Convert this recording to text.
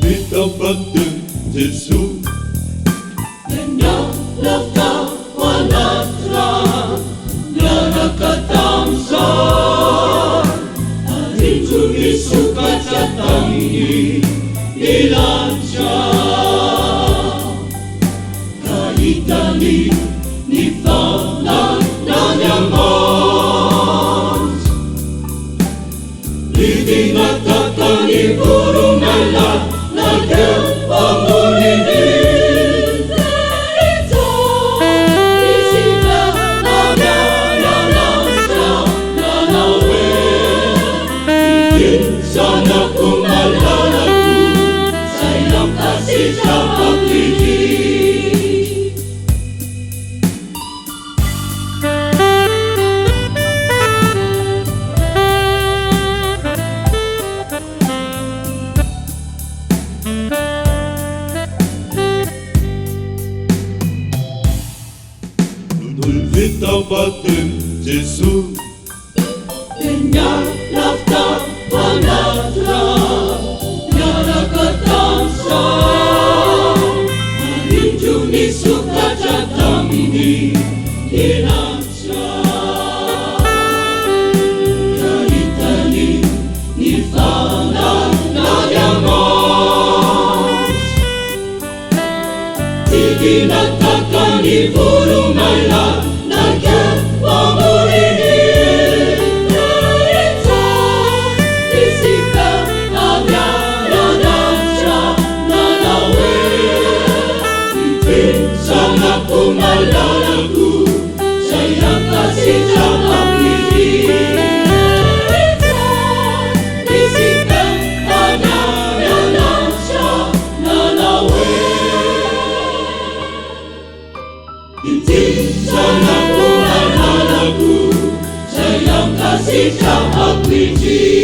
Kita batang Yesus Lafta wanatra Narakatamsan Arinjuni sukacatangi Ilansya Kaitani Nifana Nanyamans Lidingatakani Burumala Nagel Pamunini Sana kumalalaku sa iyong kasih sa pag-ibig. Kita batang Yesus Kanya lafta wanatra Narakatamsan Arinjuni sukacatangi Ilansya Kaitani Nifana Nanyamans Idinatakan Burumala Nagel Pamunini Sana kumalalaku sa iyong kasih sa pag-ibig. Isipan pananalang siya nanawin. Sana kumalalaku sa iyong kasih sa pag-ibig.